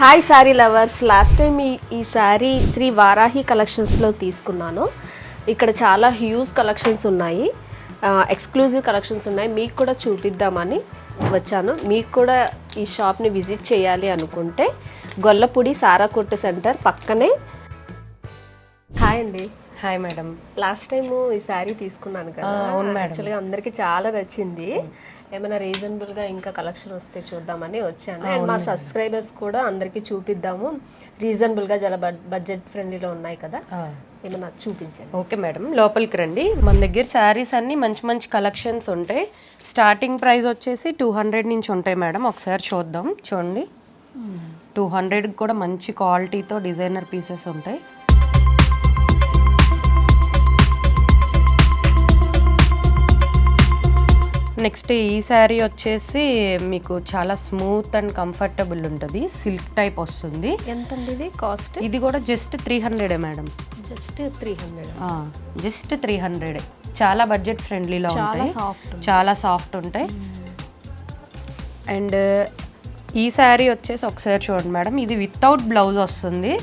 Hi sari lovers, last time ఈ శారీ శ్రీ వారాహి కలెక్షన్స్లో తీసుకున్నాను. ఇక్కడ చాలా హ్యూజ్ కలెక్షన్స్ ఉన్నాయి, ఎక్స్క్లూజివ్ కలెక్షన్స్ ఉన్నాయి. మీకు కూడా చూపిద్దామని వచ్చాను. మీకు కూడా ఈ షాప్ని విజిట్ చేయాలి అనుకుంటే గొల్లపూడి సారా కొట్టు సెంటర్ పక్కనే. హాయ్ అండి. Hi madam. లాస్ట్ టైం ఈ శారీ తీసుకున్నాను కదా, యాక్చువల్గా అందరికీ చాలా నచ్చింది. ఏమైనా రీజనబుల్గా ఇంకా కలెక్షన్ వస్తే చూద్దామని వచ్చాను. అండ్ మా సబ్స్క్రైబర్స్ కూడా అందరికీ చూపిద్దాము, రీజనబుల్గా చాలా బడ్జెట్ ఫ్రెండ్లీలో ఉన్నాయి కదా, ఏమైనా చూపించండి. ఓకే మేడం, లోపలికి రండి. మన దగ్గర శారీస్ అన్ని మంచి మంచి కలెక్షన్స్ ఉంటాయి. స్టార్టింగ్ ప్రైస్ వచ్చేసి 200 నుంచి ఉంటాయి మేడం. ఒకసారి చూద్దాం. చూడండి, 200 కూడా మంచి క్వాలిటీతో డిజైనర్ పీసెస్ ఉంటాయి. నెక్స్ట్ ఈ శారీ వచ్చేసి మీకు చాలా స్మూత్ అండ్ కంఫర్టబుల్ ఉంటుంది. సిల్క్ టైప్ వస్తుంది. ఎంత ఇది కాస్ట్? ఇది కూడా జస్ట్ 300 మేడం. జస్ట్ 300. జస్ట్ 300. చాలా బడ్జెట్ ఫ్రెండ్లీలో ఉంటాయి, చాలా సాఫ్ట్ ఉంటాయి. అండ్ ఈ శారీ వచ్చేసి ఒకసారి చూడండి మేడం, ఇది వితౌట్ బ్లౌజ్ వస్తుంది.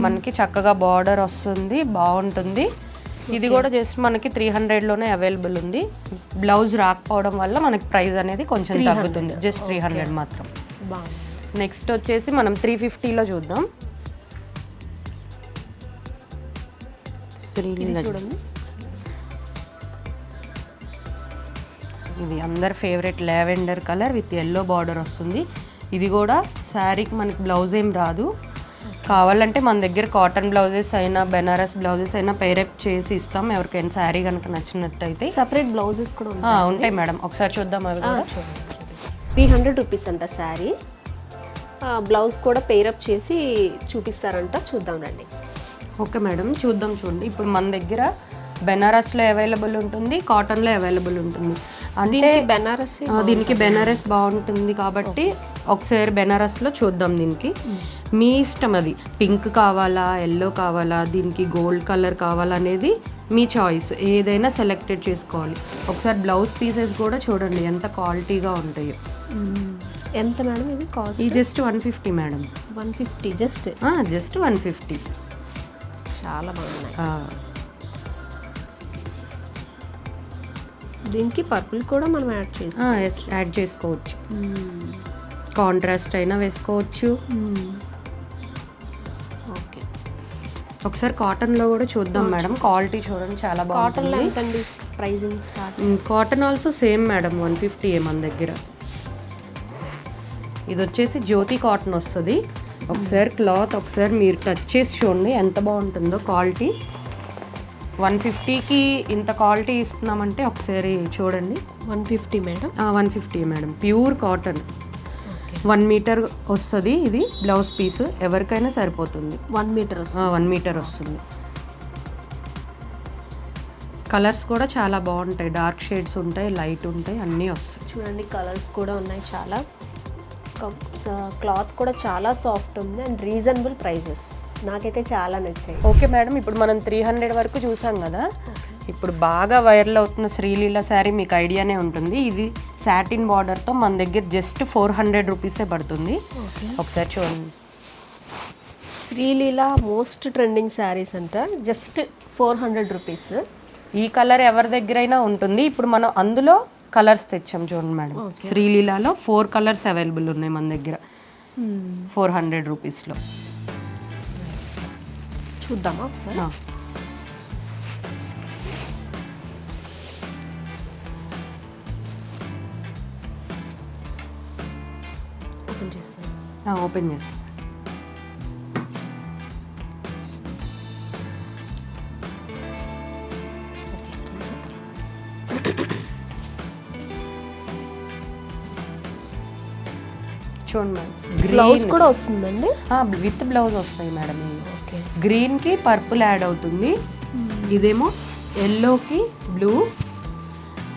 మనకి చక్కగా బార్డర్ వస్తుంది, బాగుంటుంది. ఇది కూడా జస్ట్ మనకి 300లోనే అవైలబుల్ ఉంది. బ్లౌజ్ రాకపోవడం వల్ల మనకి ప్రైస్ అనేది కొంచెం తగ్గుతుంది. జస్ట్ 300 మాత్రం. నెక్స్ట్ వచ్చేసి మనం 350లో చూద్దాం. చూడండి, ఇది అందరి favourite lavender colour with yellow border వస్తుంది. ఇది కూడా శారీకి మనకి బ్లౌజ్ ఏం రాదు. కావాలంటే మన దగ్గర కాటన్ బ్లౌజెస్ అయినా బెనారస్ బ్లౌజెస్ అయినా పేరప్ చేసి ఇస్తాం ఎవరికైనా శారీ కనుక నచ్చినట్టయితే. సపరేట్ బ్లౌజెస్ కూడా ఉంటాయి మేడం. ఒకసారి చూద్దాం. అవి కూడా 300 రూపీస్ అంట శారీ. బ్లౌజ్ కూడా పేరప్ చేసి చూపిస్తారంట, చూద్దాం రండి. ఓకే మేడం, చూద్దాం. చూడండి, ఇప్పుడు మన దగ్గర బెనారస్లో అవైలబుల్ ఉంటుంది, కాటన్లో అవైలబుల్ ఉంటుంది. అంటే దీనికి బెనారస్ బాగుంటుంది కాబట్టి ఒకసారి బెనారస్లో చూద్దాం. దీనికి మీ ఇష్టం, అది పింక్ కావాలా, ఎల్లో కావాలా, దీనికి గోల్డ్ కలర్ కావాలా అనేది మీ చాయిస్. ఏదైనా సెలెక్టెడ్ చేసుకోవాలి. ఒకసారి బ్లౌజ్ పీసెస్ కూడా చూడండి ఎంత క్వాలిటీగా ఉంటాయో. ఎంత మేడం ఇది కాస్ట్? ఇది జస్ట్ 150 మేడం. 150 జస్ట్ 150. చాలా బాగున్నాయి. దీనికి పర్పుల్ కూడా మనం యాడ్ చేసుకోవచ్చు. కాంట్రాస్ట్ అయినా వేసుకోవచ్చు. ఓకే, ఒకసారి కాటన్లో కూడా చూద్దాం మేడం. క్వాలిటీ చూడండి, చాలా బాగుంటుంది. Pricing start. Cotton also same madam, 150 మన దగ్గర. ఇది వచ్చేసి జ్యోతి కాటన్ వస్తుంది. ఒకసారి క్లాత్ ఒకసారి మీరు టచ్ చేసి చూడండి ఎంత బాగుంటుందో క్వాలిటీ. 150కి ఇంత క్వాలిటీ ఇస్తున్నామంటే ఒకసారి చూడండి. 150 madam. 150 madam, pure cotton. 1 metre వస్తుంది. ఇది బ్లౌజ్ పీస్ ఎవరికైనా సరిపోతుంది. 1 మీటర్ 1 మీటర్ వస్తుంది. కలర్స్ కూడా చాలా బాగుంటాయి. డార్క్ షేడ్స్ ఉంటాయి, లైట్ ఉంటాయి, అన్నీ వస్తాయి. చూడండి, కలర్స్ కూడా ఉన్నాయి చాలా. క్లాత్ కూడా చాలా సాఫ్ట్ ఉంది అండ్ రీజనబుల్ ప్రైజెస్. నాకైతే చాలా నచ్చాయి. ఓకే మేడం, ఇప్పుడు మనం 300 వరకు చూసాం కదా. ఇప్పుడు బాగా వైరల్ అవుతున్న శ్రీలీల శారీ మీకు ఐడియానే ఉంటుంది. ఇది సాటిన్ బార్డర్తో మన దగ్గర జస్ట్ 400 రూపీసే పడుతుంది. ఒకసారి చూడండి. శ్రీలీల మోస్ట్ ట్రెండింగ్ శారీస్ అంట, జస్ట్ 400 రూపీస్. ఈ కలర్ ఎవరి దగ్గరైనా ఉంటుంది. ఇప్పుడు మనం అందులో కలర్స్ తెచ్చాం చూడండి మేడం. శ్రీలీలలో 4 కలర్స్ అవైలబుల్ ఉన్నాయి మన దగ్గర 400 రూపీస్లో. చూద్దామా ఒకసారి? ఓపెన్ చేస్తాను. ఓపెన్ చేస్తాను. చూడండి మేడం, బ్లౌజ్ కూడా వస్తుందండి. విత్ బ్లౌజ్ వస్తాయి మేడం. గ్రీన్కి పర్పుల్ యాడ్ అవుతుంది. ఇదేమో ఎల్లోకి బ్లూ,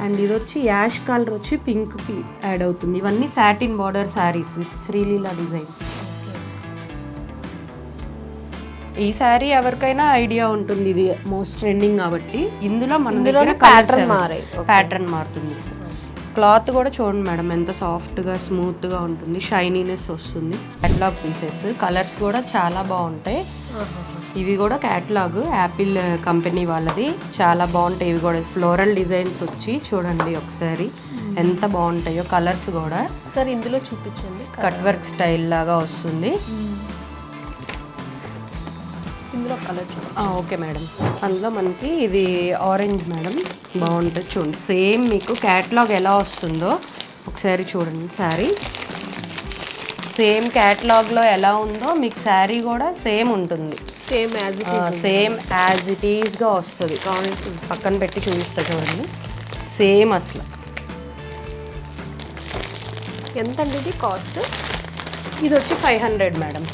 అండ్ ఇది వచ్చి యాష్ కలర్ వచ్చి పింక్కి యాడ్ అవుతుంది. ఇవన్నీ satin border saris with Sreeleela designs. ఈ శారీ ఎవరికైనా ఐడియా ఉంటుంది, ఇది మోస్ట్ ట్రెండింగ్ కాబట్టి. ఇందులో మన దగ్గర ప్యాటర్న్ మారుతుంది. క్లాత్ కూడా చూడండి మేడం ఎంత సాఫ్ట్గా స్మూత్గా ఉంటుంది, షైనీనెస్ వస్తుంది. క్యాట్లాగ్ పీసెస్ కలర్స్ కూడా చాలా బాగుంటాయి. ఇవి కూడా క్యాట్లాగ్ యాపిల్ కంపెనీ వాళ్ళది, చాలా బాగుంటాయి. ఇవి కూడా ఫ్లోరల్ డిజైన్స్ వచ్చి చూడండి ఒకసారి ఎంత బాగుంటాయో. కలర్స్ కూడా సార్ ఇందులో చూపించండి. కట్ వర్క్ స్టైల్ లాగా వస్తుంది. ఇందులో కలర్ ఓకే మేడం. అందులో మనకి ఇది ఆరెంజ్ మేడం, బాగుంటుంది చూడండి. సేమ్ మీకు క్యాట్లాగ్ ఎలా వస్తుందో ఒకసారి చూడండి. శారీ సేమ్ క్యాట్లాగ్లో ఎలా ఉందో మీకు శారీ కూడా సేమ్ ఉంటుంది. సేమ్ యాజ్ ఇట్ ఈస్గా వస్తుంది. కావాలంటే పక్కన పెట్టి చూపిస్తా చూడండి. సేమ్ అసలు. ఎంత అండి ఇది కాస్ట్? ఇది వచ్చి 500 మేడం.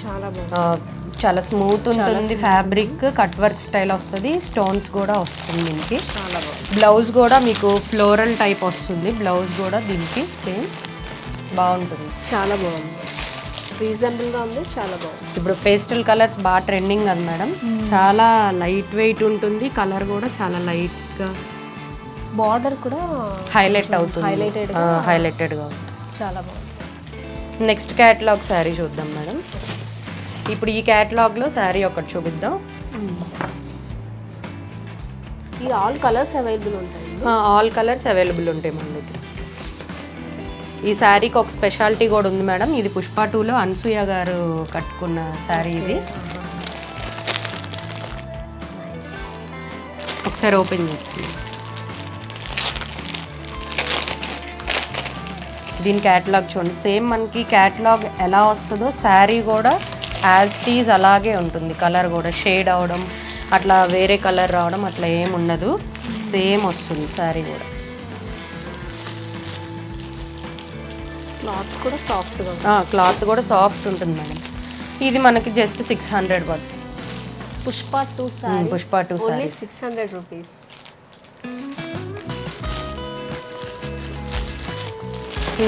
చాలా బాగుంది, చాలా స్మూత్ ఉంటుంది ఫ్యాబ్రిక్, కట్ వర్క్ స్టైల్ వస్తుంది, స్టోన్స్ కూడా వస్తుంది దీనికి. చాలా బాగుంది. బ్లౌజ్ కూడా మీకు ఫ్లోరల్ టైప్ వస్తుంది. బ్లౌజ్ కూడా దీనికి సేమ్ బాగుంటుంది. చాలా బాగుంది, రీజనబుల్గా ఉంది, చాలా బాగుంది. ఇప్పుడు పేస్టల్ కలర్స్ బాగా ట్రెండింగ్ కదా మేడం. చాలా లైట్ వెయిట్ ఉంటుంది, కలర్ కూడా చాలా లైట్గా, బార్డర్ కూడా హైలైట్ అవుతుంది, హైలైటెడ్గా ఉంటుంది. చాలా బాగుంది. నెక్స్ట్ క్యాటలాగ్ శారీ చూద్దాం మేడం. ఇప్పుడు ఈ క్యాటలాగ్లో శారీ ఒకటి చూపిద్దాం. ఈ ఆల్ కలర్స్ అవైలబుల్ ఉంటాయి. ఆల్ కలర్స్ అవైలబుల్ ఉంటాయి మన దగ్గర. ఈ శారీకి ఒక స్పెషాలిటీ కూడా ఉంది మేడం. ఇది పుష్ప 2లో అనసూయ గారు కట్టుకున్న శారీ. ఇది ఒకసారి ఓపెన్ చేస్తుంది. దీని క్యాటలాగ్ చూడండి. సేమ్ మనకి క్యాటలాగ్ ఎలా వస్తుందో శారీ కూడా యాజ్ టీజ్ అలాగే ఉంటుంది. కలర్ కూడా షేడ్ అవడం, అట్లా వేరే కలర్ రావడం అట్లా ఏం ఉండదు, సేమ్ వస్తుంది శారీ కూడా. క్లాత్ కూడా సాఫ్ట్గా, క్లాత్ కూడా సాఫ్ట్ ఉంటుంది మేడం. ఇది మనకి జస్ట్ 600 పడుతుంది. Pushpa 2 sorry, Pushpa 2 sorry 600 rupees.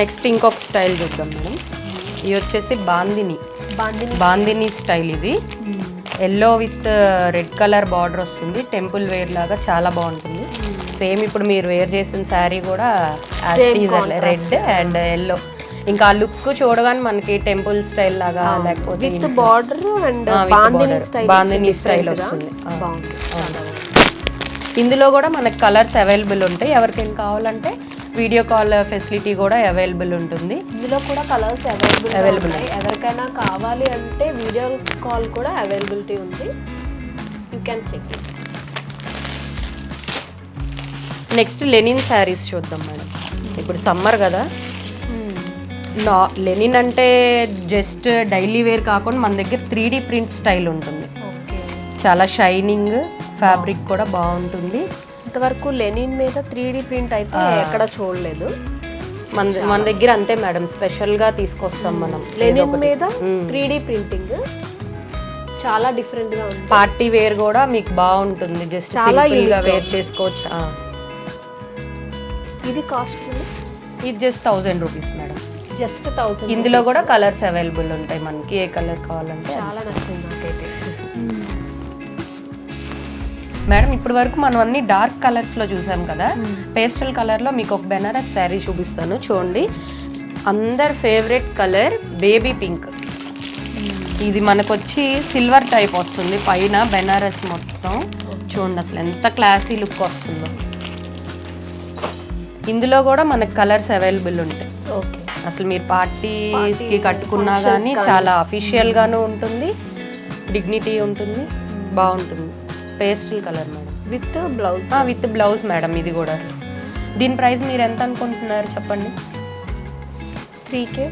Next ఇంకొక స్టైల్ చూద్దాం మేడం. ఇది వచ్చేసి బాందిని స్టైల్. ఇది yellow with red colour border వస్తుంది. టెంపుల్ వేర్ లాగా చాలా బాగుంటుంది. సేమ్ ఇప్పుడు మీరు వేర్ చేసిన శారీ కూడా రెడ్ అండ్ ఎల్లో. ఇంకా ఆ లుక్ చూడగానే మనకి టెంపుల్ స్టైల్ లాగా, లేకపోతే with border and bandhani style వస్తుంది. ఇందులో కూడా మనకి కలర్స్ అవైలబుల్ ఉంటాయి. ఎవరికైనా కావాలంటే వీడియో కాల్ ఫెసిలిటీ కూడా అవైలబుల్ ఉంటుంది. ఇందులో కూడా కలర్స్ అవైలబుల్. ఎవరికైనా కావాలి అంటే వీడియో కాల్ కూడా అవైలబిలిటీ ఉంది, you can check it. Next linen saris చూద్దాం మేడం. ఇప్పుడు సమ్మర్ కదా, లెనిన్ అంటే జస్ట్ డైలీ వేర్ కాకుండా మన దగ్గర 3D ప్రింట్ స్టైల్ ఉంటుంది. చాలా షైనింగ్, ఫ్యాబ్రిక్ కూడా బాగుంటుంది. ఇంతవరకు లెనిన్ మీద 3D ప్రింట్ అయితే ఎక్కడ చూడలేదు. మన దగ్గర అంతే మేడం, స్పెషల్గా తీసుకొస్తాం మనం. లెనిన్ మీద 3D ప్రింటింగ్ చాలా డిఫరెంట్గా ఉంది. పార్టీ వేర్ కూడా మీకు బాగుంటుంది, జస్ట్ చాలా సింపుల్గా వేర్ చేసుకోవచ్చు. ఇది కాస్ట్? ఇది జస్ట్ 1000 రూపీస్ మేడం. జస్ట్ 1000. ఇందులో కూడా కలర్స్ అవైలబుల్ ఉంటాయి మనకి, ఏ కలర్ కావాలంటే. చాలా నచ్చింది నాకైతే మేడం. ఇప్పటి వరకు మనం అన్ని డార్క్ కలర్స్లో చూసాం కదా. పేస్టల్ కలర్లో మీకు ఒక బెనారస్ శారీ చూపిస్తాను చూడండి. అందరి ఫేవరెట్ కలర్ బేబీ పింక్. ఇది మనకు వచ్చి సిల్వర్ టైప్ వస్తుంది పైన బెనారస్ మొత్తం. చూడండి అసలు ఎంత క్లాసీ లుక్ వస్తుందో. ఇందులో కూడా మనకు కలర్స్ అవైలబుల్ ఉంటాయి. ఓకే, అసలు మీరు పార్టీస్కి కట్టుకున్నా కానీ చాలా అఫీషియల్గాను ఉంటుంది, డిగ్నిటీ ఉంటుంది, బాగుంటుంది. Pastel colour madam, with blouse madam. ఇది కూడా దీని ప్రైస్ మీరు ఎంత అనుకుంటున్నారు చెప్పండి? 3K?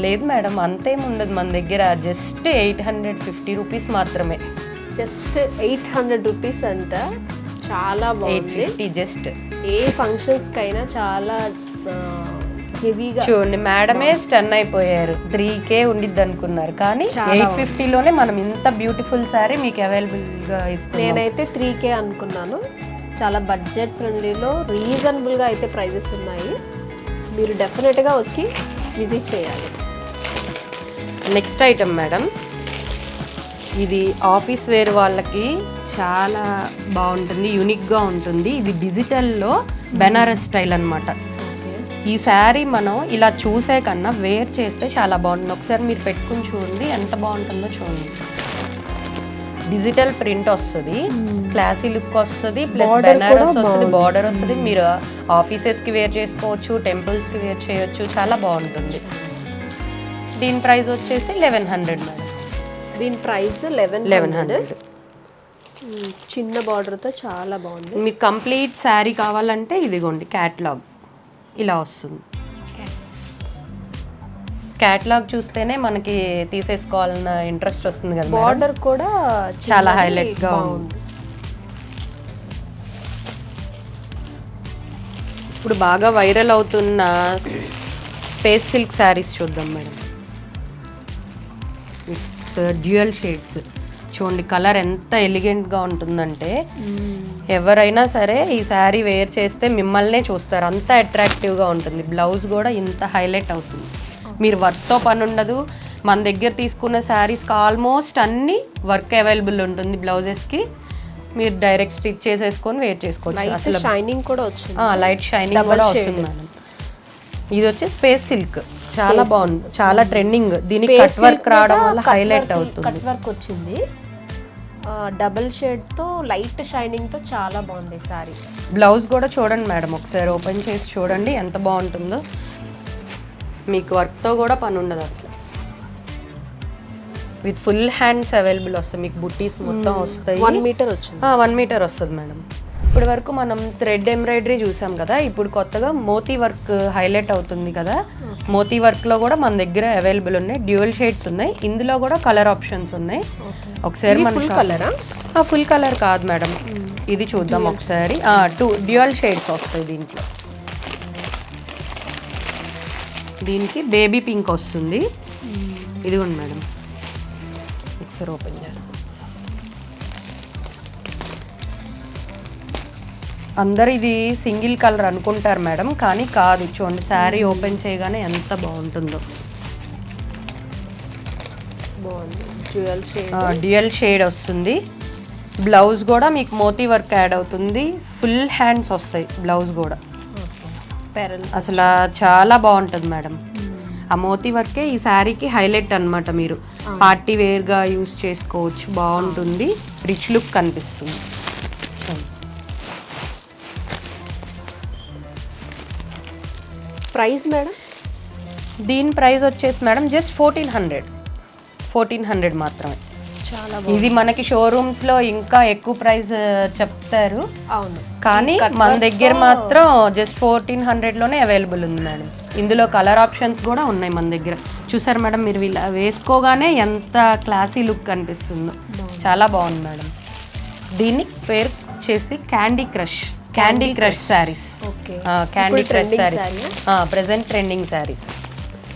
లేదు మేడం, అంతేం ఉండదు మన దగ్గర. జస్ట్ 850 రూపీస్ మాత్రమే. జస్ట్ 800 రూపీస్ అంట. చాలా బాగుంది. 850 జస్ట్. ఏ ఫంక్షన్స్కైనా చాలా హెవీగా. చూడండి మేడమే స్టన్ అయిపోయారు. 3K ఉండిద్ది అనుకున్నారు, కానీ 850లోనే మనం ఇంత బ్యూటిఫుల్ శారీ మీకు అవైలబుల్గా ఇస్తాం. నేనైతే 3K అనుకున్నాను. చాలా బడ్జెట్ ఫ్రెండ్లీలో రీజనబుల్గా అయితే ప్రైజెస్ ఉన్నాయి. మీరు డెఫినెట్గా వచ్చి విజిట్ చేయాలి. నెక్స్ట్ ఐటమ్ మేడం, ఇది ఆఫీస్ వేర్ వాళ్ళకి చాలా బాగుంటుంది, యూనిక్గా ఉంటుంది. ఇది డిజిటల్లో బెనారస్ స్టైల్ అన్నమాట. ఈ శారీ మనం ఇలా చూసే కన్నా వేర్ చేస్తే చాలా బాగుంటుంది. ఒకసారి మీరు పెట్టుకుని చూడండి ఎంత బాగుంటుందో చూడండి. డిజిటల్ ప్రింట్ వస్తుంది, క్లాసీ లుక్ వస్తుంది, ప్లస్ బెనారస్ వస్తుంది, బార్డర్ వస్తుంది. మీరు ఆఫీసెస్కి వేర్ చేసుకోవచ్చు, టెంపుల్స్కి వేర్ చేయొచ్చు, చాలా బాగుంటుంది. దీని ప్రైస్ వచ్చేసి 1100 మేడం. దీని ప్రైస్ 1100. చిన్న బార్డర్తో చాలా బాగుంది. మీకు కంప్లీట్ శారీ కావాలంటే ఇదిగోండి క్యాటలాగ్ ఇలా వస్తుంది. క్యాటలాగ్ చూస్తేనే మనకి తీసేసుకోవాలన్న ఇంట్రెస్ట్ వస్తుంది కదా. బార్డర్ కూడా చాలా హైలైట్గా ఉంది. ఇప్పుడు బాగా వైరల్ అవుతున్న స్పేస్ సిల్క్ శారీస్ చూద్దాం మేడం. డ్యూయల్ షేడ్స్ చూడండి, కలర్ ఎంత ఎలిగెంట్గా ఉంటుందంటే ఎవరైనా సరే ఈ శారీ వేర్ చేస్తే మిమ్మల్నే చూస్తారు, అంత అట్రాక్టివ్గా ఉంటుంది. బ్లౌజ్ కూడా ఇంత హైలైట్ అవుతుంది. మీరు వర్క్తో పని ఉండదు. మన దగ్గర తీసుకున్న శారీస్కి ఆల్మోస్ట్ అన్ని వర్క్ అవైలబుల్ ఉంటుంది. బ్లౌజెస్కి మీరు డైరెక్ట్ స్టిచ్ చేసేసుకొని వేర్ చేసుకోవచ్చు. అసలు షైనింగ్ కూడా వచ్చింది, లైట్ షైనింగ్ కూడా వస్తుంది మేడం. ఇది వచ్చి స్పేస్ సిల్క్, చాలా బాగుంది, చాలా ట్రెండింగ్. దీనికి కట్ వర్క్ రావడం వల్ల హైలైట్ అవుతుంది. కట్ వర్క్ వచ్చింది, డబుల్ షేడ్తో లైట్ షైనింగ్తో చాలా బాగుంది సారీ. బ్లౌజ్ కూడా చూడండి మేడం, ఒకసారి ఓపెన్ చేసి చూడండి ఎంత బాగుంటుందో. మీకు వర్క్తో కూడా పని ఉండదు అసలు. విత్ ఫుల్ హ్యాండ్స్ అవైలబుల్ వస్తాయి, మీకు బుట్టీస్ మొత్తం వస్తాయి. 1 మీటర్ వచ్చింది. 1 మీటర్ వస్తుంది మేడం. ఇప్పటి వరకు మనం థ్రెడ్ ఎంబ్రాయిడరీ చూసాం కదా, ఇప్పుడు కొత్తగా మోతీ వర్క్ హైలైట్ అవుతుంది కదా. మోతీ వర్క్లో కూడా మన దగ్గర అవైలబుల్ ఉన్నాయి, డ్యూయల్ షేడ్స్ ఉన్నాయి. ఇందులో కూడా కలర్ ఆప్షన్స్ ఉన్నాయి. ఒకసారి మన ఫుల్ కలర్ కాదు మేడం, ఇది చూద్దాం ఒకసారి. 2 డ్యూయల్ షేడ్స్ వస్తాయి దీంట్లో. దీనికి బేబీ పింక్ వస్తుంది. ఇదిగోండి మేడం, ఒకసారి ఓపెన్ చేస్తాం. అందరు ఇది సింగిల్ కలర్ అనుకుంటారు మేడం, కానీ కాదు. చూడండి శారీ ఓపెన్ చేయగానే ఎంత బాగుంటుందో. డ్యూయల్ షేడ్ వస్తుంది. బ్లౌజ్ కూడా మీకు మోతీ వర్క్ యాడ్ అవుతుంది. ఫుల్ హ్యాండ్స్ వస్తాయి బ్లౌజ్ కూడా. అసలు చాలా బాగుంటుంది మేడం. ఆ మోతీ వర్కే ఈ శారీకి హైలైట్ అన్నమాట. మీరు పార్టీ వేర్గా యూస్ చేసుకోవచ్చు, బాగుంటుంది, రిచ్ లుక్ కనిపిస్తుంది. Price madam? దీని ప్రైస్ వచ్చేసి మేడం జస్ట్ 1400 మాత్రమే. చాలా ఇది మనకి షోరూమ్స్లో ఇంకా ఎక్కువ ప్రైస్ చెప్తారు, అవును, కానీ మన దగ్గర మాత్రం జస్ట్ 1400లోనే అవైలబుల్ ఉంది మేడం. ఇందులో కలర్ ఆప్షన్స్ కూడా ఉన్నాయి మన దగ్గర. చూసారు మేడం, మీరు ఇలా వేసుకోగానే ఎంత క్లాసీ లుక్ కనిపిస్తుందో, చాలా బాగుంది మేడం. దీన్ని పేరు వచ్చేసి candy crush saris. Candy crush saris present trending saris.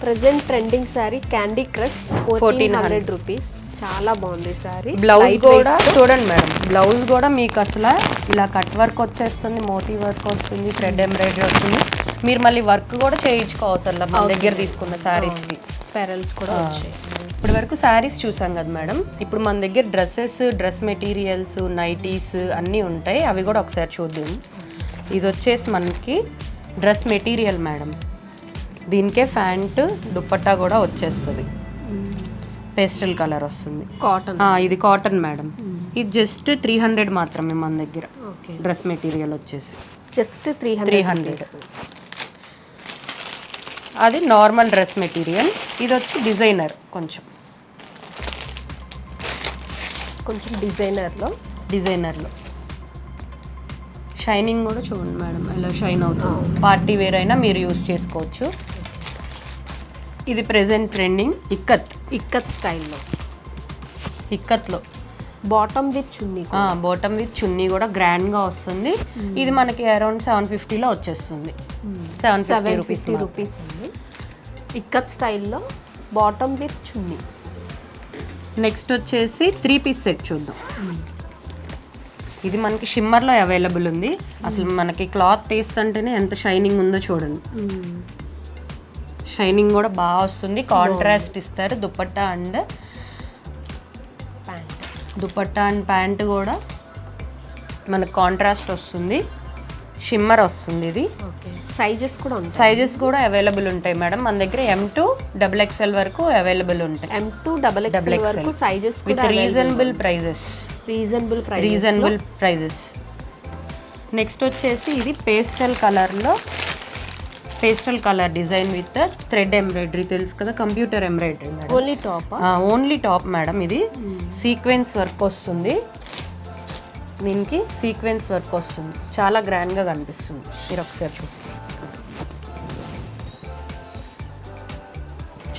Present trending sari candy crush 1400 rupees. చాలా బాగుంది శారీ. బ్లౌజ్ కూడా చూడండి మేడం, బ్లౌజ్ కూడా మీకు అసలు ఇలా కట్ వర్క్ వచ్చేస్తుంది, మోతీ వర్క్ వస్తుంది, థ్రెడ్ ఎంబ్రాయిడరీ వస్తుంది. మీరు మళ్ళీ వర్క్ కూడా చేయించుకోవసరం మన దగ్గర తీసుకున్న శారీస్కి. పెరల్స్ కూడా వచ్చాయి. ఇప్పటి వరకు శారీస్ చూసాం కదా మేడం, ఇప్పుడు మన దగ్గర డ్రెస్ మెటీరియల్స్, నైటీస్ అన్నీ ఉంటాయి. అవి కూడా ఒకసారి చూద్దాం. ఇది వచ్చేసి మనకి డ్రెస్ మెటీరియల్ మేడం. దీనికే ప్యాంట్ దుపట్టా కూడా వచ్చేస్తుంది, పేస్టల్ కలర్ వస్తుంది, కాటన్. ఇది కాటన్ మేడం. ఇది జస్ట్ 300 మాత్రమే మన దగ్గర. డ్రెస్ మెటీరియల్ వచ్చేసి జస్ట్ 300. అది నార్మల్ డ్రెస్ మెటీరియల్. ఇది వచ్చి డిజైనర్, కొంచెం డిజైనర్లో షైనింగ్ కూడా చూడండి మేడం, ఇలా షైన్ అవుతుంది. పార్టీ వేర్ అయినా మీరు యూస్ చేసుకోవచ్చు. ఇది ప్రెసెంట్ ట్రెండింగ్ ఇక్కత్ స్టైల్లో. ఇక్కత్లో బాటమ్ విత్ చున్నీ కూడా గ్రాండ్గా వస్తుంది. ఇది మనకి అరౌండ్ 750లో వచ్చేస్తుంది. 750 రూపీస్ ఉంది. ఇక్కత్ స్టైల్లో బాటమ్ విత్ చున్నీ. నెక్స్ట్ వచ్చేసి 3 పీస్ సెట్ చూద్దాం. ఇది మనకి షిమ్మర్లో అవైలబుల్ ఉంది. అసలు మనకి క్లాత్ తీస్తుంటేనే ఎంత షైనింగ్ ఉందో చూడండి. షైనింగ్ కూడా బాగా వస్తుంది, కాంట్రాస్ట్ ఇస్తారు. దుపట్టా అండ్ ప్యాంట్ కూడా మనకు కాంట్రాస్ట్ వస్తుంది. షిమ్మర్ వస్తుంది ఇది. ఓకే, సైజెస్ కూడా ఉంటాయి. సైజెస్ కూడా అవైలబుల్ ఉంటాయి మేడం మన దగ్గర. M2 XXL వరకు అవైలబుల్ ఉంటాయి. M2 XXL వరకు sizes with reasonable prices. Reasonable prices. Next వచ్చేసి ఇది pastel colour design with thread embroidery. తెలుసు కదా, computer embroidery madam. Only top madam. ఇది సీక్వెన్స్ వర్క్ వస్తుంది, దీనికి సీక్వెన్స్ వర్క్ వస్తుంది. చాలా గ్రాండ్గా కనిపిస్తుంది. మీరు ఒకసారి చూడండి.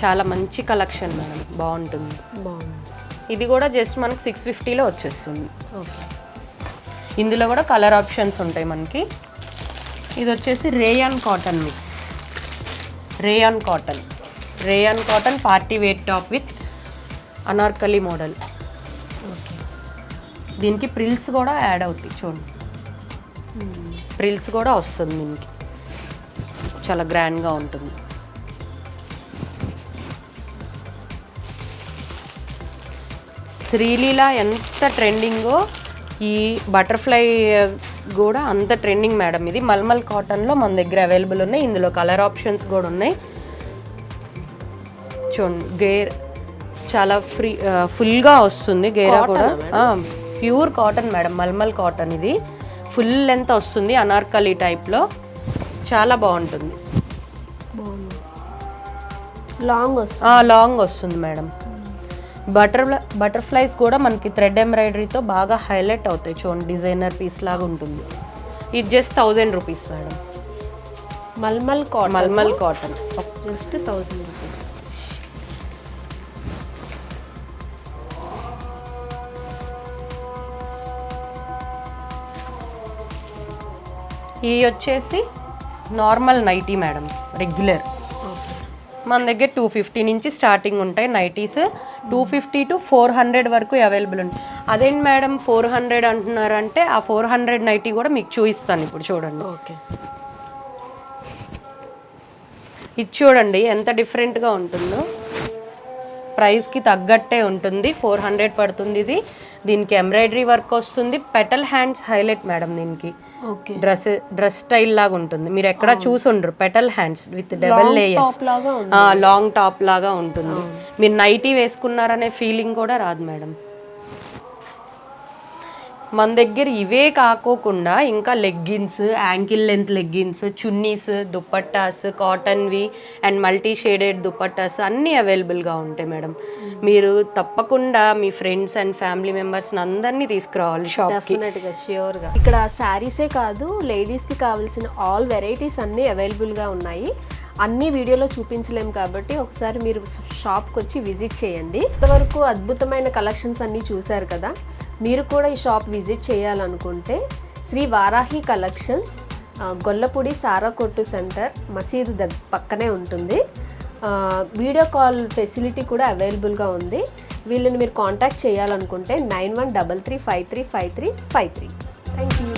చాలా మంచి కలెక్షన్ మేడం, బాగుంటుంది. ఇది కూడా జస్ట్ మనకి 650లో వచ్చేస్తుంది. ఇందులో కూడా కలర్ ఆప్షన్స్ ఉంటాయి మనకి. ఇది వచ్చేసి rayon cotton mix. Rayon cotton party wear top with Anarkali model. దీనికి ప్రిల్స్ కూడా యాడ్ అవుతాయి చూడండి. ప్రిల్స్ కూడా వస్తుంది దీనికి. చాలా గ్రాండ్గా ఉంటుంది. శ్రీలీల ఎంత ట్రెండింగో ఈ బటర్ఫ్లై కూడా అంత ట్రెండింగ్ మేడం. ఇది మల్మల్ కాటన్లో మన దగ్గర అవైలబుల్ ఉన్నాయి. ఇందులో కలర్ ఆప్షన్స్ కూడా ఉన్నాయి చూడండి. గేర్ చాలా ఫుల్గా వస్తుంది. గేరా కూడా pure cotton madam, mulmul cotton. ఇది ఫుల్ లెంత్ వస్తుంది అనార్కలి టైప్లో. చాలా బాగుంటుంది. లాంగ్ వస్తుంది మేడం. బటర్ఫ్లైస్ కూడా మనకి థ్రెడ్ ఎంబ్రాయిడరీతో బాగా హైలైట్ అవుతాయి చూడండి. డిజైనర్ పీస్ లాగా ఉంటుంది. ఇది just 1000 rupees madam. Mulmul cotton just 1000 rupees. ఇది వచ్చేసి నార్మల్ నైటీ మేడం, రెగ్యులర్. మన దగ్గర 250 నుంచి స్టార్టింగ్ ఉంటాయి నైటీస్. 250 to 400 వరకు అవైలబుల్ ఉంటాయి. అదేంటి మేడం 400 అంటున్నారంటే ఆ 400 నైటీ కూడా మీకు చూపిస్తాను ఇప్పుడు చూడండి. ఓకే, ఇది చూడండి ఎంత డిఫరెంట్గా ఉంటుందో. ప్రైస్కి తగ్గట్టే ఉంటుంది. 400 పడుతుంది ఇది. దీనికి ఎంబ్రాయిడరీ వర్క్ వస్తుంది. పెటల్ హ్యాండ్స్ హైలైట్ మేడం దీనికి. డ్రెస్ స్టైల్ లాగా ఉంటుంది. మీరు ఎక్కడ చూసుండ్రు. Petal hands with double layers, long top లాగా ఉంటుంది. మీరు నైటీ వేసుకున్నారనే ఫీలింగ్ కూడా రాదు మేడం. మన దగ్గర ఇవే కాకోకుండా ఇంకా leggings, ankle length leggings, chunnis, dupattas, కాటన్వి అండ్ మల్టీ షేడెడ్ దుపట్టాస్ అన్నీ అవైలబుల్గా ఉంటాయి మేడం. మీరు తప్పకుండా మీ ఫ్రెండ్స్ అండ్ ఫ్యామిలీ మెంబర్స్ని అందరినీ తీసుకురావాలి షాప్కి. ష్యూర్గా. ఇక్కడ శారీసే కాదు, లేడీస్కి కావాల్సిన ఆల్ వెరైటీస్ అన్నీ అవైలబుల్గా ఉన్నాయి. అన్ని వీడియోలో చూపించలేము కాబట్టి ఒకసారి మీరు షాప్కి వచ్చి విజిట్ చేయండి. ఇంతవరకు అద్భుతమైన కలెక్షన్స్ అన్నీ చూశారు కదా. మీరు కూడా ఈ షాప్ విజిట్ చేయాలనుకుంటే శ్రీ వారాహి కలెక్షన్స్, గొల్లపూడి సారా కొట్టు సెంటర్, మసీదు పక్కనే ఉంటుంది. వీడియో కాల్ ఫెసిలిటీ కూడా అవైలబుల్గా ఉంది. వీళ్ళని మీరు కాంటాక్ట్ చేయాలనుకుంటే 9133535353. Thank you.